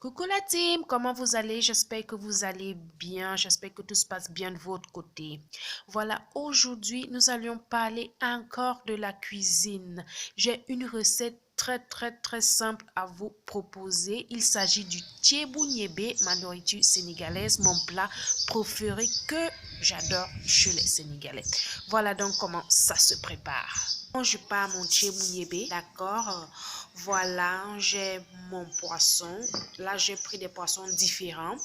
Coucou la team, comment vous allez? J'espère que vous allez bien, j'espère que tout se passe bien de votre côté. Voilà, aujourd'hui, nous allions parler encore de la cuisine. J'ai une recette très simple à vous proposer. Il s'agit du thiebou niébé, ma nourriture sénégalaise, mon plat préféré que j'adore chez les Sénégalais. Voilà donc comment ça se prépare. Je pars mon thiebou niébé, d'accord? Voilà, j'ai mon poisson. Là, j'ai pris des poissons différents.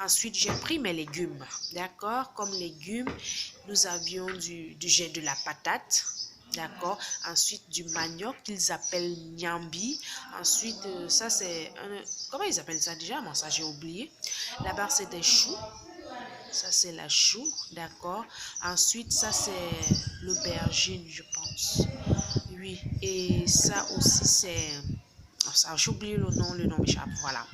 Ensuite, j'ai pris mes légumes. D'accord? Comme légumes, nous avions de la patate. D'accord? Ensuite, du manioc qu'ils appellent nyambi. Ensuite, ça, c'est un... Comment ils appellent ça déjà? Moi, ça, j'ai oublié. Là-bas, c'est des choux. Ça, c'est la chou. D'accord? Ensuite, ça, c'est l'aubergine, je pense. Oui, et ça aussi, c'est... Ça, j'ai oublié le nom m'échappe, voilà.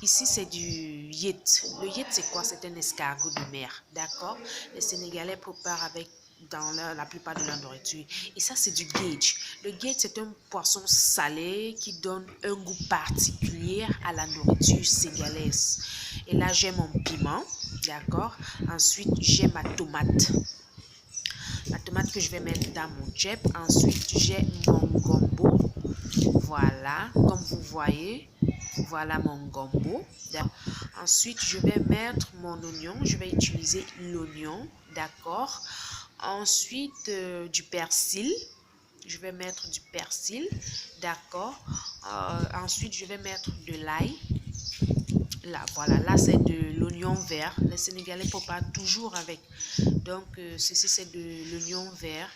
Ici, c'est du yet. Le yet, c'est quoi? C'est un escargot de mer, d'accord? Les Sénégalais préparent avec dans la plupart de leur nourriture. Et ça, c'est du gage. Le gage, c'est un poisson salé qui donne un goût particulier à la nourriture sénégalaise. Et là, j'ai mon piment, d'accord? Ensuite, j'ai ma tomate. La tomate que je vais mettre dans mon djeb. Ensuite, j'ai mon gombo. Voilà, comme vous voyez, voilà mon gombo. Ensuite, je vais mettre mon oignon. Je vais utiliser l'oignon, d'accord. Ensuite, du persil. Je vais mettre du persil, d'accord. Ensuite, je vais mettre de l'ail. Là, voilà, là c'est de l'oignon vert. Les Sénégalais préparent toujours avec. Donc, ceci c'est de l'oignon vert.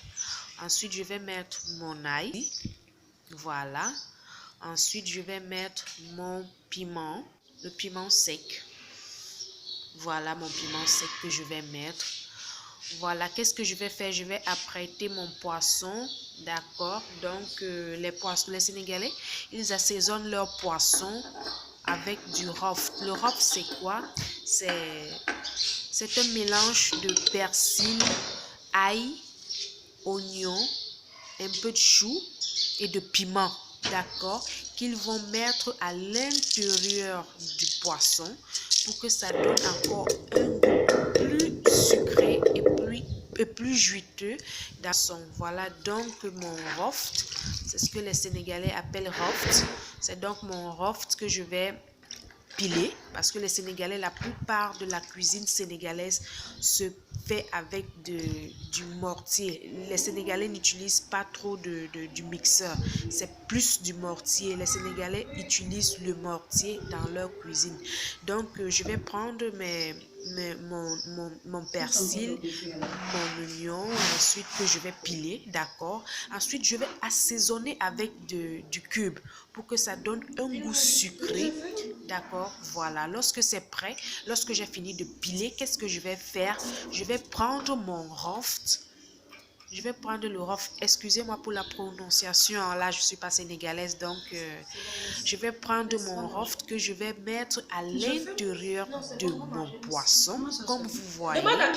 Ensuite, je vais mettre mon ail. Voilà. Ensuite, je vais mettre mon piment, le piment sec. Voilà mon piment sec que je vais mettre. Voilà, qu'est-ce que je vais faire? Je vais apprêter mon poisson, d'accord? Donc, les Sénégalais, ils assaisonnent leur poisson avec du rof. Le rof, c'est quoi? C'est un mélange de persil, ail, oignon, un peu de chou et de piment, d'accord, qu'ils vont mettre à l'intérieur du poisson pour que ça donne encore un goût plus sucré et plus juteux dans son. Voilà donc mon roft, c'est ce que les Sénégalais appellent roft. C'est donc mon roft que je vais piler parce que les Sénégalais, la plupart de la cuisine sénégalaise se fait avec du mortier. Les Sénégalais n'utilisent pas trop du mixeur, c'est plus du mortier. Les Sénégalais utilisent le mortier dans leur cuisine. Donc, je vais prendre mon persil, mon oignon, ensuite que je vais piler, d'accord. Ensuite, je vais assaisonner avec du cube pour que ça donne un goût sucré, d'accord. Voilà, lorsque c'est prêt, lorsque j'ai fini de piler, qu'est-ce que je vais faire? Je vais prendre mon roft. Je vais prendre le rof. Excusez-moi pour la prononciation. Là, je ne suis pas sénégalaise, donc je vais prendre mon rof que je vais mettre à l'intérieur de mon poisson. Comme vous voyez, voilà,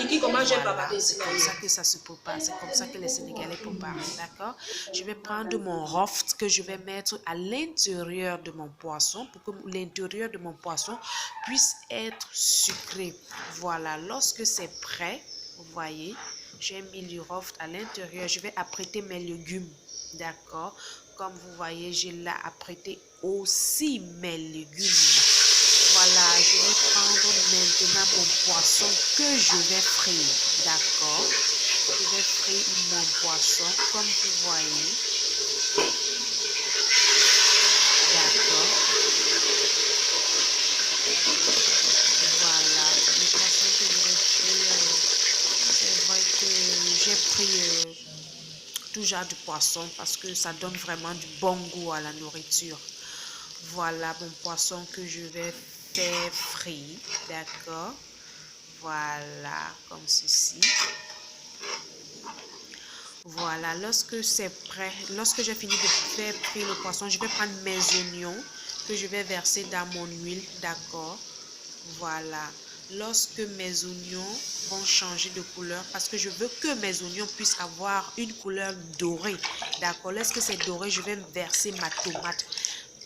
c'est comme ça que ça se prépare. C'est comme ça que les Sénégalais préparent, d'accord? Je vais prendre mon rof que je vais mettre à l'intérieur de mon poisson pour que l'intérieur de mon poisson puisse être sucré. Voilà, lorsque c'est prêt, vous voyez, j'ai mis du roft à l'intérieur. Je vais apprêter mes légumes. D'accord? Comme vous voyez, j'ai là apprêté aussi mes légumes. Voilà, je vais prendre maintenant mon poisson que je vais frire. D'accord? Je vais frire mon poisson comme vous voyez. D'accord? Voilà, le poisson que je vais frire, c'est vrai que j'ai pris tout genre de poisson parce que ça donne vraiment du bon goût à la nourriture. Voilà mon poisson que je vais faire frire, d'accord. Voilà, comme ceci. Voilà, lorsque c'est prêt, lorsque j'ai fini de faire frire le poisson, je vais prendre mes oignons que je vais verser dans mon huile, d'accord. Voilà, lorsque mes oignons vont changer de couleur, parce que je veux que mes oignons puissent avoir une couleur dorée, d'accord. Lorsque c'est doré, je vais verser ma tomate.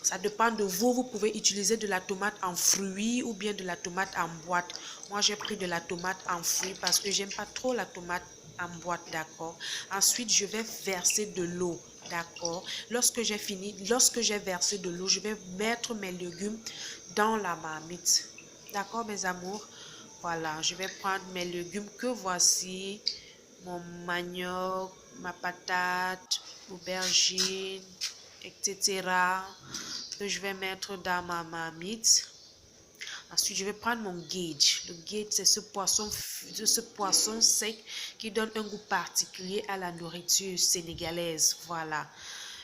Ça dépend de vous. Vous pouvez utiliser de la tomate en fruits ou bien de la tomate en boîte. Moi, j'ai pris de la tomate en fruits parce que j'aime pas trop la tomate en boîte, d'accord. Ensuite, je vais verser de l'eau, d'accord. Lorsque j'ai versé de l'eau, je vais mettre mes légumes dans la marmite. D'accord, mes amours? Voilà, je vais prendre mes légumes que voici. Mon manioc, ma patate, aubergine, etc. que je vais mettre dans ma marmite. Ensuite, je vais prendre mon gauge. Le gauge, c'est ce poisson sec qui donne un goût particulier à la nourriture sénégalaise. Voilà.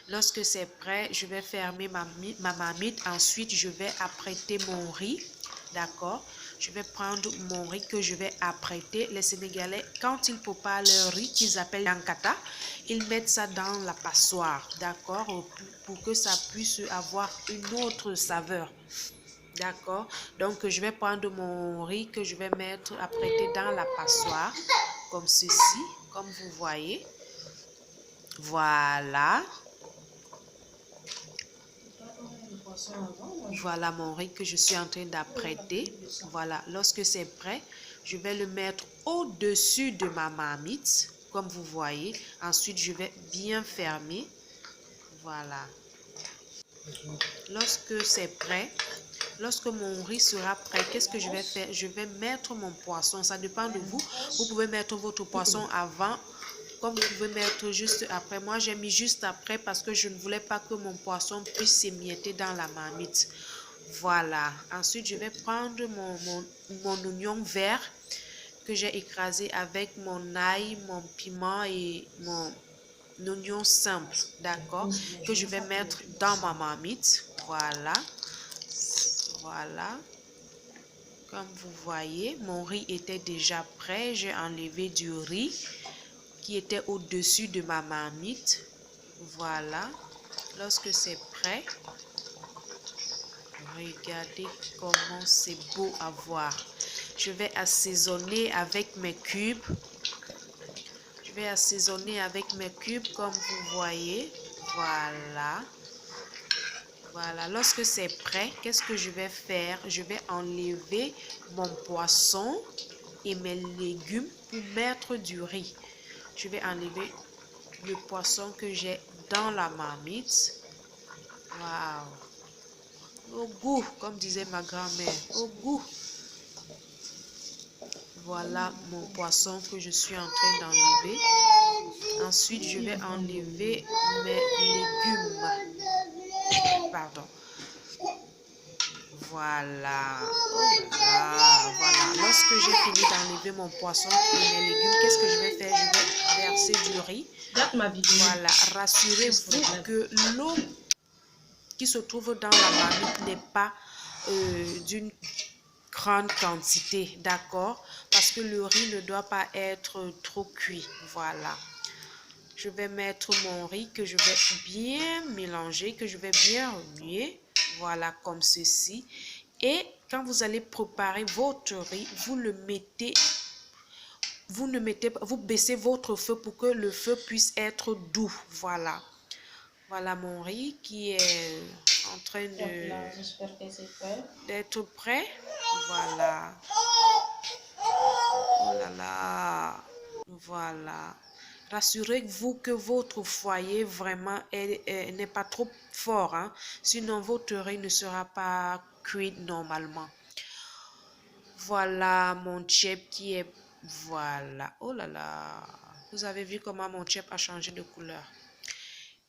Lorsque c'est prêt, je vais fermer ma marmite. Ensuite, je vais apprêter mon riz. D'accord? Je vais prendre mon riz que je vais apprêter. Les Sénégalais, quand ils préparent leur riz, qu'ils appellent yankata, ils mettent ça dans la passoire. D'accord? Pour que ça puisse avoir une autre saveur. D'accord? Donc, je vais prendre mon riz que je vais mettre apprêté dans la passoire. Comme ceci, comme vous voyez. Voilà. Voilà mon riz que je suis en train d'apprêter. Voilà, lorsque c'est prêt, je vais le mettre au-dessus de ma marmite, comme vous voyez. Ensuite, je vais bien fermer. Voilà. Lorsque c'est prêt, lorsque mon riz sera prêt, qu'est-ce que je vais faire? Je vais mettre mon poisson. Ça dépend de vous. Vous pouvez mettre votre poisson avant, comme vous pouvez mettre juste après. Moi, j'ai mis juste après parce que je ne voulais pas que mon poisson puisse s'émietter dans la marmite. Voilà. Ensuite, je vais prendre mon oignon vert que j'ai écrasé avec mon ail, mon piment et mon oignon simple. D'accord? Que je vais mettre dans ma marmite. Voilà. Voilà. Comme vous voyez, mon riz était déjà prêt. J'ai enlevé du riz qui était au-dessus de ma marmite. Voilà. Lorsque c'est prêt, regardez comment c'est beau à voir. Je vais assaisonner avec mes cubes. Je vais assaisonner avec mes cubes comme vous voyez. Voilà. Voilà, lorsque c'est prêt, qu'est-ce que je vais faire? Je vais enlever mon poisson et mes légumes pour mettre du riz. Je vais enlever le poisson que j'ai dans la marmite. Waouh! Au goût, comme disait ma grand-mère, au goût. Voilà mon poisson que je suis en train d'enlever. Ensuite, je vais enlever mes légumes. Pardon. Voilà. Voilà. Lorsque j'ai fini d'enlever mon poisson et mes légumes, qu'est-ce que je vais faire? Je vais verser du riz. Voilà. Rassurez-vous que l'eau qui se trouve dans la marmite n'est pas d'une grande quantité, d'accord? Parce que le riz ne doit pas être trop cuit. Voilà. Je vais mettre mon riz que je vais bien mélanger, que je vais bien remuer. Voilà, comme ceci. Et quand vous allez préparer votre riz, vous baissez votre feu pour que le feu puisse être doux. Voilà. Voilà mon riz qui est en train d'être prêt. Voilà. Oh là là. Voilà. Rassurez-vous que votre foyer vraiment n'est pas trop fort, hein? Sinon votre riz ne sera pas cuit normalement. Voilà mon chip qui est... Voilà. Oh là là. Vous avez vu comment mon chip a changé de couleur.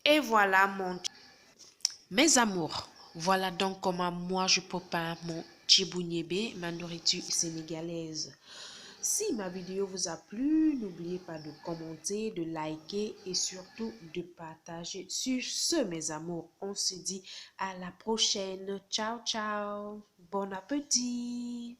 Et voilà mes amours. Voilà donc comment moi je prépare mon tchibougnébé, ma nourriture sénégalaise. Si ma vidéo vous a plu, n'oubliez pas de commenter, de liker et surtout de partager. Sur ce, mes amours, on se dit à la prochaine. Ciao, ciao. Bon appétit.